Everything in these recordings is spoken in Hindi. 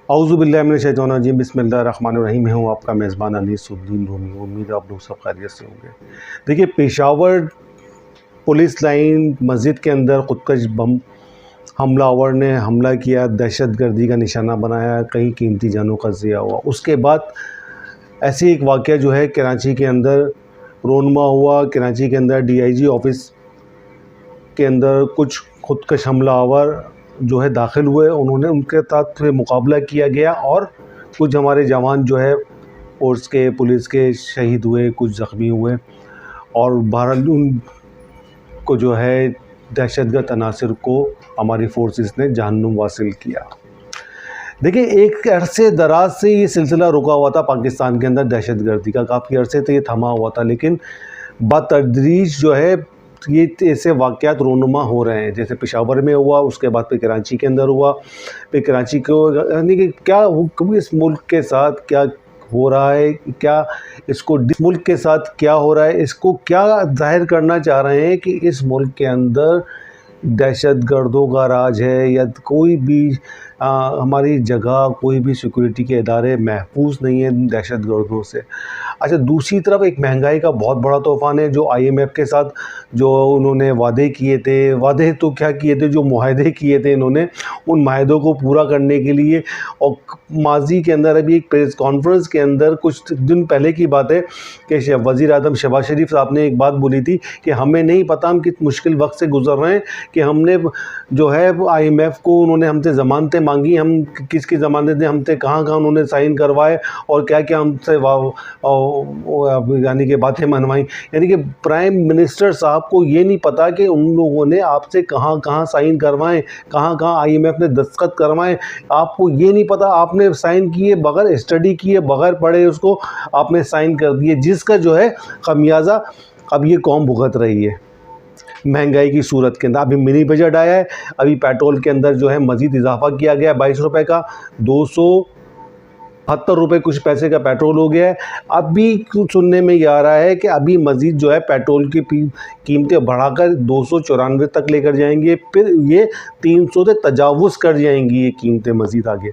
औज़ुबिल्लाहिमिनश्शैतानिर्रजीम बिस्मिल्लाहिर्रहमानिर्रहीम। मैं हूँ आपका मेज़बान अनीसुद्दीन रूमी। उम्मीद है आप लोग सब खैरियत से होंगे। देखिए, पेशावर पुलिस लाइन मस्जिद के अंदर खुदकश बम हमलावर ने हमला किया, दहशतगर्दी का निशाना बनाया, कई कीमती जानों का ज़िया हुआ। उसके बाद ऐसे एक वाक़या जो है कराची के अंदर रोनमा हुआ। कराची के अंदर DIG ऑफ़िस के अंदर कुछ खुदकश हमलावर जो है दाखिल हुए। उन्होंने उनके साथ मुकाबला किया गया और कुछ हमारे जवान जो है फ़ोर्स के पुलिस के शहीद हुए, कुछ ज़ख्मी हुए और बहरहाल उनको जो है दहशतगर्द अनासर को हमारी फ़ोर्सेस ने जहन्नुम वासिल किया। देखिए, एक अरसे दराज से ये सिलसिला रुका हुआ था पाकिस्तान के अंदर दहशतगर्दी का। काफ़ी अरसे तो ये थमा हुआ था, लेकिन बतदरीज जो है ये ऐसे वाक़यात रोनुमा हो रहे हैं। जैसे पेशावर में हुआ, उसके बाद फिर कराची के अंदर हुआ, फिर कराची को, यानी कि क्या इस मुल्क के साथ क्या हो रहा है, क्या इसको मुल्क के साथ क्या हो रहा है, इसको क्या ज़ाहिर करना चाह रहे हैं कि इस मुल्क के अंदर दहशतगर्दों का राज है या कोई भी हमारी जगह, कोई भी सिक्योरिटी के इदारे महफूज नहीं है दहशतगर्दों से। अच्छा, दूसरी तरफ एक महंगाई का बहुत बड़ा तूफ़ान है जो IMF के साथ जो उन्होंने वादे किए थे, वादे तो क्या किए थे, जो मुआहदे किए थे इन्होंने, उन मुआहदों को पूरा करने के लिए। और माजी के अंदर अभी एक प्रेस कॉन्फ्रेंस के अंदर कुछ दिन पहले की बात है कि वज़ीर आज़म शहबाज शरीफ साहब ने एक बात बोली थी कि हमें नहीं पता हम किस मुश्किल वक्त से गुजर रहे हैं कि हमने जो है IMF को उन्होंने हमसे ज़मानतें मांगी, हम किसकी ज़मानतें दें, हमसे कहाँ उन्होंने साइन करवाए और क्या क्या हमसे यानी कि बातें मनवाई। यानी कि प्राइम मिनिस्टर साहब को ये नहीं पता कि उन लोगों ने आपसे कहाँ साइन करवाएं, कहाँ IMF ने दस्तखत करवाएं। आपको ये नहीं पता, आपने साइन किए बगैर, स्टडी किए बगैर, पढ़े उसको आपने साइन कर दिए, जिसका जो है खमियाजा अब ये कौम भुगत रही है महंगाई की सूरत के अंदर। अभी मिनी बजट आया है, अभी पेट्रोल के अंदर जो है मज़ीद इजाफा किया गया 22 रुपये का, 272 रुपये कुछ पैसे का पेट्रोल हो गया है। अभी सुनने में ये आ रहा है कि अभी मज़ीद जो है पेट्रोल की कीमतें बढ़ाकर 294 तक लेकर जाएंगे, फिर ये 300 से तजावुज़ कर जाएंगी ये कीमतें मज़ीद आगे।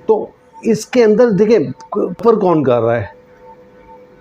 तो इसके अंदर देखें पर कौन कर रहा है,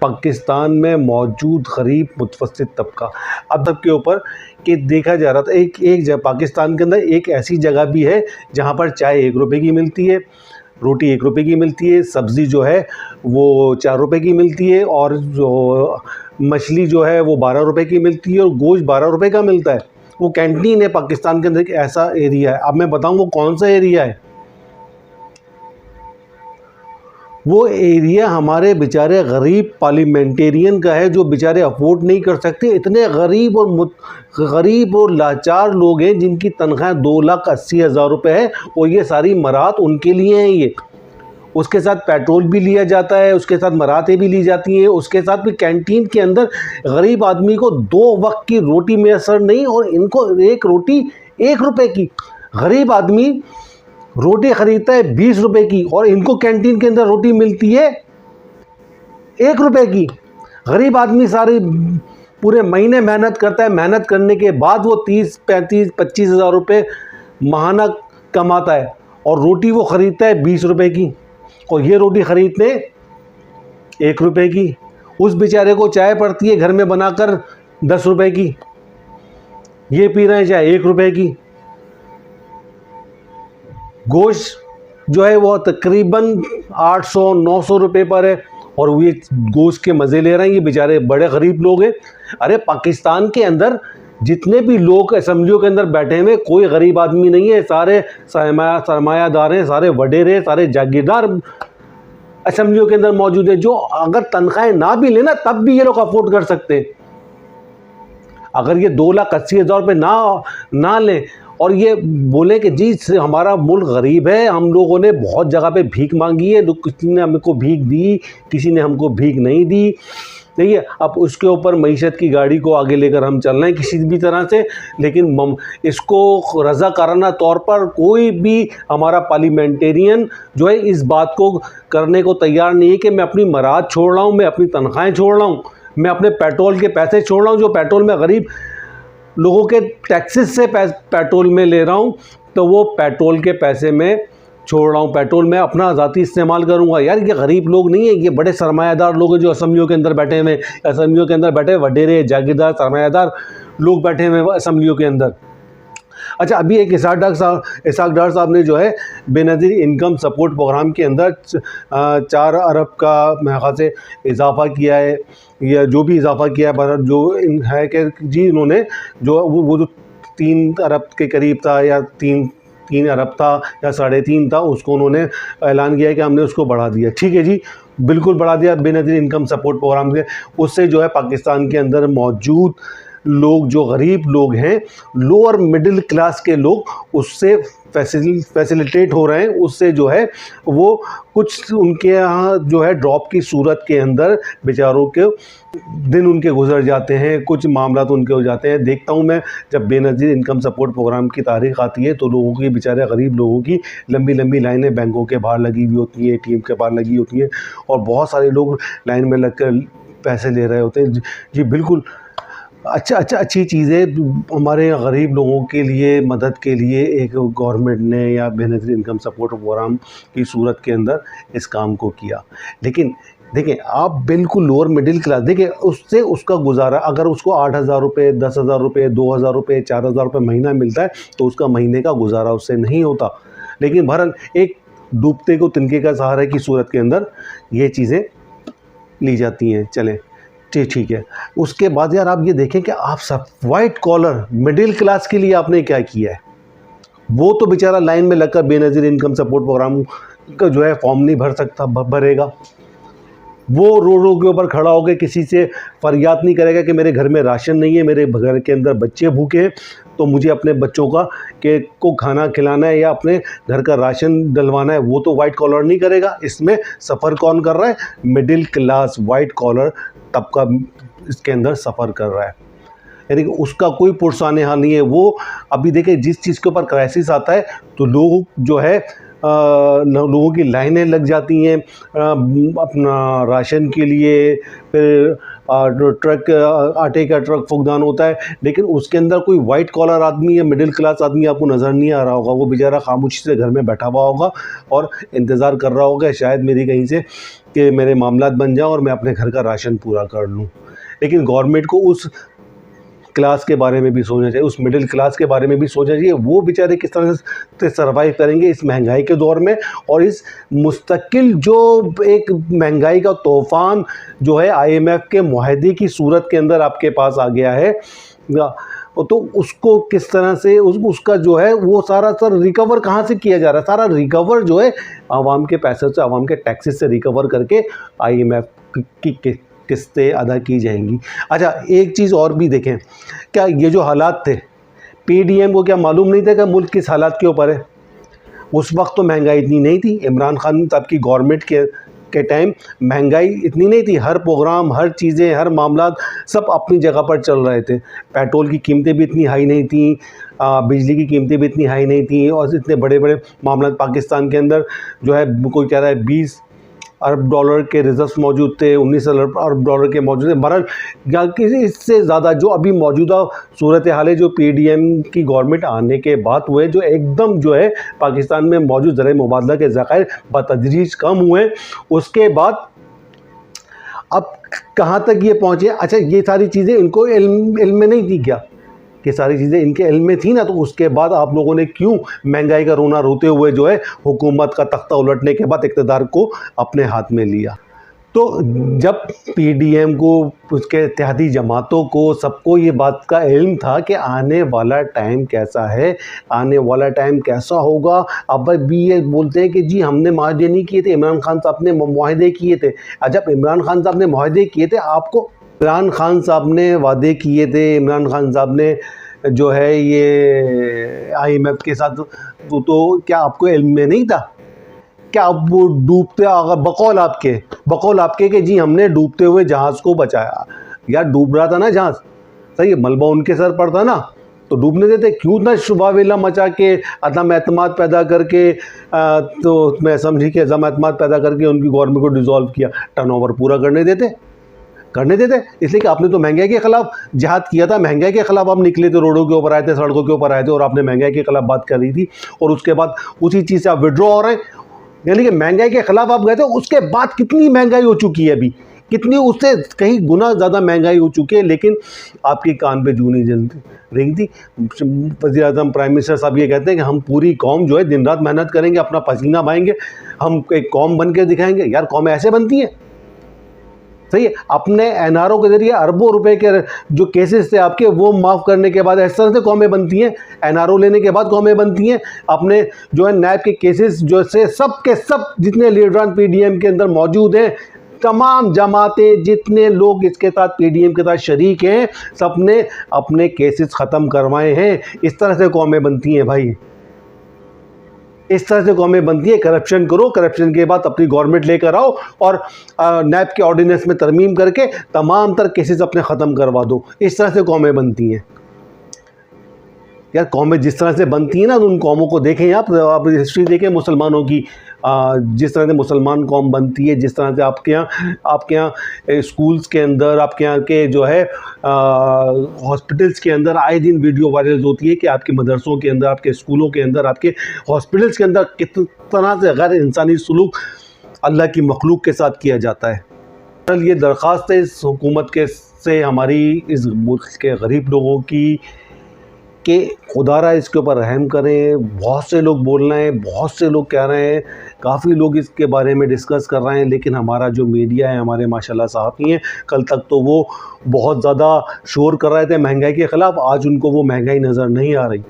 पाकिस्तान में मौजूद गरीब मुतवस्सित तबका। अब तब के ऊपर कि देखा जा रहा था एक पाकिस्तान के अंदर एक ऐसी जगह भी है जहाँ पर चाय 1 रुपये की मिलती है, रोटी 1 रुपये की मिलती है, सब्ज़ी जो है वो 4 रुपये की मिलती है, और जो मछली जो है वो 12 रुपये की मिलती है, और गोश्त 12 रुपये का मिलता है। वो कैंटीन है पाकिस्तान के अंदर, एक ऐसा एरिया है। अब मैं बताऊँ वो कौन सा एरिया है। वो एरिया हमारे बेचारे गरीब पार्लियामेंटेरियन का है, जो बेचारे अफोर्ड नहीं कर सकते। इतने गरीब और लाचार लोग हैं जिनकी तनख्वाह 2,80,000 रुपये है, और ये सारी मराहत उनके लिए हैं। ये उसके साथ पेट्रोल भी लिया जाता है, उसके साथ मराहतें भी ली जाती हैं, उसके साथ भी कैंटीन के अंदर गरीब आदमी को 2 वक्त की रोटी मैसर नहीं, और इनको एक रोटी 1 रुपये की। गरीब आदमी रोटी ख़रीदता है 20 रुपये की, और इनको कैंटीन के अंदर रोटी मिलती है 1 रुपये की। गरीब आदमी सारे पूरे महीने मेहनत करता है, मेहनत करने के बाद वो 30, 35, 25 हज़ार रुपये माहाना कमाता है, और रोटी वो ख़रीदता है 20 रुपये की, और ये रोटी ख़रीदते 1 रुपये की। उस बेचारे को चाय पड़ती है घर में बनाकर 10 रुपये की, ये पी रहे हैं चाय 1 रुपये की। गोश्त जो है वो तकरीबन 800-900 रुपये पर है, और ये गोश्त के मज़े ले रहे हैं। ये बेचारे बड़े गरीब लोग हैं। अरे पाकिस्तान के अंदर जितने भी लोग असेंबलियों के अंदर बैठे हुए, कोई गरीब आदमी नहीं है, सारे सरमायादार हैं, सारे वडेरे हैं, सारे जागीरदार असेंबलियों के अंदर मौजूद हैं, जो अगर तनख्वाहें ना भी लेना तब भी ये लोग अफोर्ड कर सकते हैं। अगर ये 2,80,000 रुपये ना लें और ये बोले कि जी हमारा मुल्क गरीब है, हम लोगों ने बहुत जगह पे भीख मांगी है, किसी ने हमको भीख दी, किसी ने हमको भीख नहीं दी, देखिए अब उसके ऊपर मईशत की गाड़ी को आगे लेकर हम चल रहे हैं किसी भी तरह से। लेकिन इसको रज़ाकाराना तौर पर कोई भी हमारा पार्लियामेंटेरियन जो है इस बात को करने को तैयार नहीं है कि मैं अपनी मराद छोड़ रहा हूँ, मैं अपनी तनख्वाहें छोड़ रहा हूँ, मैं अपने पेट्रोल के पैसे छोड़ रहा हूँ, जो पेट्रोल में गरीब लोगों के टैक्सेस से पेट्रोल में ले रहा हूँ, तो वो पेट्रोल के पैसे में छोड़ रहा हूँ पेट्रोल, मैं अपना ज़ाती इस्तेमाल करूँगा। यार ये गरीब लोग नहीं है, ये बड़े सरमायादार लोग हैं जो असेंबलियों के अंदर बैठे हुए, असेंबलियों के अंदर बैठे वडेरे जागीरदार सरमायादार लोग बैठे हुए हैं असेंबलियों के अंदर। अच्छा, अभी एक इसहाक डार साहब ने जो है बेनज़ीर इनकम सपोर्ट प्रोग्राम के अंदर 4 अरब का मेरे ख्याल से इजाफ़ा किया है, या जो भी इजाफ़ा किया है, जो है कि जी इन्होंने जो वो जो 3 अरब के करीब था या 3 अरब था या 3.5 था, उसको उन्होंने ऐलान किया कि हमने उसको बढ़ा दिया। ठीक है जी, बिल्कुल बढ़ा दिया बेनज़ीर इनकम सपोर्ट प्रोग्राम से। उससे जो है पाकिस्तान के अंदर मौजूद लोग, जो गरीब लोग हैं, लोअर मिडिल क्लास के लोग, उससे फैसिलिटेट हो रहे हैं। उससे जो है वो कुछ उनके यहाँ जो है ड्रॉप की सूरत के अंदर बेचारों के दिन उनके गुजर जाते हैं, कुछ मामला तो उनके हो जाते हैं। देखता हूँ मैं जब बेनज़ीर इनकम सपोर्ट प्रोग्राम की तारीख आती है तो लोगों की, बेचारे गरीब लोगों की लंबी लंबी लाइनें बैंकों के बाहर लगी हुई होती हैं, ATM के बाहर लगी होती हैं, और बहुत सारे लोग लाइन में लग कर पैसे ले रहे होते हैं। जी बिल्कुल, अच्छी चीज़ें हमारे गरीब लोगों के लिए, मदद के लिए एक गवर्नमेंट ने या बेनज़ीर इनकम सपोर्ट प्रोग्राम की सूरत के अंदर इस काम को किया। लेकिन देखिए, आप बिल्कुल लोअर मिडिल क्लास, देखिए उससे उसका गुजारा, अगर उसको 8,000 रुपये, 10,000 रुपये, 2,000 रुपये, 4,000 रुपये महीना मिलता है तो उसका महीने का गुजारा उससे नहीं होता। लेकिन बहरहाल एक डूबते को तिनके का सहारा की सूरत के अंदर ये चीज़ें ली जाती हैं। चलें, ठीक है। उसके बाद यार आप ये देखें कि आप सब वाइट कॉलर मिडिल क्लास के लिए आपने क्या किया है। वो तो बेचारा लाइन में लगकर बेनज़ीर इनकम सपोर्ट प्रोग्राम का जो है फॉर्म नहीं भर सकता, भरेगा। वो रोडों के ऊपर खड़ा होकर किसी से फरियाद नहीं करेगा कि मेरे घर में राशन नहीं है, मेरे घर के अंदर बच्चे भूखे हैं, तो मुझे अपने बच्चों को खाना खिलाना है या अपने घर का राशन डलवाना है। वो तो वाइट कॉलर नहीं करेगा। इसमें सफ़र कौन कर रहा है? मिडिल क्लास वाइट कॉलर तबका इसके अंदर सफ़र कर रहा है। यानी कि उसका कोई पुरसाने हाल नहीं है। वो अभी देखिए, जिस चीज़ के ऊपर क्राइसिस आता है तो लोग जो है लोगों की लाइनें लग जाती हैं अपना राशन के लिए, फिर ट्रक, आटे का ट्रक फुकदान होता है, लेकिन उसके अंदर कोई वाइट कॉलर आदमी या मिडिल क्लास आदमी आपको नज़र नहीं आ रहा होगा। वो बेचारा खामोशी से घर में बैठा हुआ होगा और इंतज़ार कर रहा होगा शायद मेरी कहीं से कि मेरे मामलात बन जाएं और मैं अपने घर का राशन पूरा कर लूं। लेकिन गवर्नमेंट को उस क्लास के बारे में भी सोचना चाहिए, उस मिडिल क्लास के बारे में भी सोचना चाहिए। वो बेचारे किस तरह से सर्वाइव करेंगे इस महंगाई के दौर में, और इस मुस्तकिल जो एक महंगाई का तूफ़ान जो है IMF के मुआहदे की सूरत के अंदर आपके पास आ गया है, तो उसको किस तरह से उसका जो है वो सारा रिकवर कहाँ से किया जा रहा है? सारा रिकवर जो है आवाम के पैसे से, आवाम के टैक्सेस से रिकवर करके IMF की किस्तें अदा की जाएंगी। अच्छा, एक चीज़ और भी देखें, क्या ये जो हालात थे, PDM को क्या मालूम नहीं था कि मुल्क किस हालात के ऊपर है? उस वक्त तो महंगाई इतनी नहीं थी। इमरान खान तब की गवर्नमेंट के टाइम महंगाई इतनी नहीं थी। हर प्रोग्राम, हर चीज़ें, हर मामला सब अपनी जगह पर चल रहे थे। पेट्रोल की कीमतें भी इतनी हाई नहीं थी, बिजली की कीमतें भी इतनी हाई नहीं थी, और इतने बड़े बड़े मामला पाकिस्तान के अंदर जो है, कोई कह रहा है 20 अरब डॉलर के रिजर्व मौजूद थे, 19 अरब डॉलर के मौजूद थे। बहरहाल या किसी इससे ज़्यादा जो अभी मौजूदा सूरत हाल है, जो PDM की गवर्नमेंट आने के बाद हुए, जो एकदम जो है पाकिस्तान में मौजूद ज़राए मुबादला के ज़खायर बतदरीज कम हुए, उसके बाद अब कहाँ तक ये पहुँचे। अच्छा, ये सारी चीज़ें इनको इल्म में नहीं थी क्या? कि सारी चीज़ें इनके इल्म में थी ना, तो उसके बाद आप लोगों ने क्यों महंगाई का रोना रोते हुए जो है हुकूमत का तख्ता उलटने के बाद इक़्तिदार को अपने हाथ में लिया? तो जब PDM को, उसके इत्तेहादी जमातों को, सबको ये बात का इल्म था कि आने वाला टाइम कैसा है, आने वाला टाइम कैसा होगा। अब भी ये बोलते हैं कि जी हमने माहदे नहीं किए थे, इमरान खान साहब ने मुआहदे किए थे। जब इमरान खान साहब ने मुआहदे किए थे, आपको इमरान खान साहब ने वादे किए थे, इमरान खान साहब ने जो है ये IMF के साथ, तो क्या आपको इल्म में नहीं था? क्या आप वो डूबते, बकौल आपके कि जी हमने डूबते हुए जहाज़ को बचाया? यार डूब रहा था ना जहाज़, सही, मलबा उनके सर पर था ना, तो डूबने देते। क्यों ना शुबा वेला मचा के, अदम एतमाद पैदा करके, तो मैं समझी कि अदम एतमाद पैदा करके उनकी गवर्नमेंट को डिसॉल्व किया, टर्नओवर पूरा करने देते। करने देते, इसलिए कि आपने तो महंगाई के खिलाफ जिहाद किया था, महंगाई के खिलाफ आप निकले थे, रोडों के ऊपर आए थे, सड़कों के ऊपर आए थे और आपने महंगाई के खिलाफ बात कर रही थी, और उसके बाद उसी चीज़ से आप विड्रॉ हो रहे हैं। यानी कि महंगाई के खिलाफ आप गए थे, उसके बाद कितनी महंगाई हो चुकी है अभी, कितनी उससे कहीं गुना ज़्यादा महंगाई हो चुकी है, लेकिन आपके कान पे जूं नहीं जलती रेंगती। वज़ीर आज़म प्राइम मिनिस्टर साहब ये कहते हैं कि हम पूरी कौम जो है दिन रात मेहनत करेंगे, अपना पसीना बहाएंगे, हम एक कौम बन के दिखाएंगे। यार कौमें ऐसे बनती हैं? सही है, अपने एनआरओ के जरिए अरबों रुपए के जो केसेस थे आपके, वो माफ़ करने के बाद इस तरह से कौमें बनती हैं। एनआरओ लेने के बाद कौमें बनती हैं। अपने जो है नैब के केसेस जो से सब के सब जितने लीडरान पीडीएम के अंदर मौजूद हैं, तमाम जमातें, जितने लोग इसके साथ पीडीएम के साथ शरीक हैं, सब ने अपने केसेस ख़त्म करवाए हैं। इस तरह से कौमें बनती हैं भाई, इस तरह से कौमें बनती है। करप्शन करो, करप्शन के बाद अपनी गवर्नमेंट लेकर आओ और नैब के ऑर्डिनेंस में तरमीम करके तमाम तर केसेस अपने ख़त्म करवा दो। इस तरह से कौमें बनती हैं। यार कौमें जिस तरह से बनती हैं ना, उन कौमों को देखें आप हिस्ट्री देखें मुसलमानों की, जिस तरह से मुसलमान कौम बनती है, जिस तरह से आपके यहाँ स्कूल्स के अंदर, आपके यहाँ के जो है हॉस्पिटल्स के अंदर आए दिन वीडियो वायरल होती है कि आपके मदरसों के अंदर, आपके स्कूलों के अंदर, आपके हॉस्पिटल्स के अंदर किस तरह से गैर इंसानी सलूक अल्लाह की मखलूक के साथ किया जाता है। ये दरख्वास्त है इस हुकूमत के से हमारी, इस मुल्क के गरीब लोगों की, कि खुदारा इसके ऊपर रहम करें। बहुत से लोग बोल रहे हैं, बहुत से लोग कह रहे हैं, काफ़ी लोग इसके बारे में डिस्कस कर रहे हैं, लेकिन हमारा जो मीडिया है, हमारे माशाल्लाह सहाफ़ी हैं, कल तक तो वो बहुत ज़्यादा शोर कर रहे थे महंगाई के ख़िलाफ़। आज उनको वो महंगाई नज़र नहीं आ रही,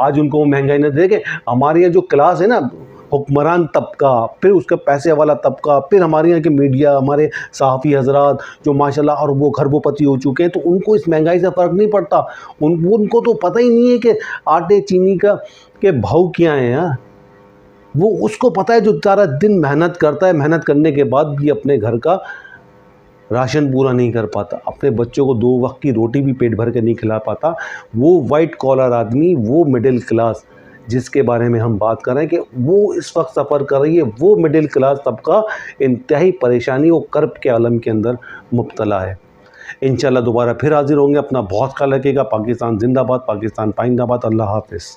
आज उनको वो महंगाई नहीं देखे। हमारे यहाँ जो क्लास है ना, हुक्मरान तबका, फिर उसका पैसे वाला तबका, फिर हमारे यहाँ के मीडिया, हमारे सहाफ़ी हजरात जो माशाल्लाह और वो खरबोपति हो चुके हैं, तो उनको इस महंगाई से फ़र्क नहीं पड़ता। उनको तो पता ही नहीं है कि आटे चीनी के भाव क्या हैं यार। वो उसको पता है जो सारा दिन मेहनत करता है, मेहनत करने के बाद भी अपने घर का राशन पूरा नहीं कर पाता, अपने बच्चों को 2 वक्त की रोटी भी पेट भर के नहीं खिला पाता। वो वाइट कॉलर आदमी, वो मिडिल क्लास जिसके बारे में हम बात कर रहे हैं कि वो इस वक्त सफ़र कर रही है, वो मिडिल क्लास तबका इंतहाई परेशानी और कर्ब के आलम के अंदर मुब्तला है। इंशाल्लाह दोबारा फिर हाजिर होंगे। अपना बहुत ख्याल रखिएगा। पाकिस्तान जिंदाबाद, पाकिस्तान पाइंदाबाद। अल्लाह हाफ़िज़।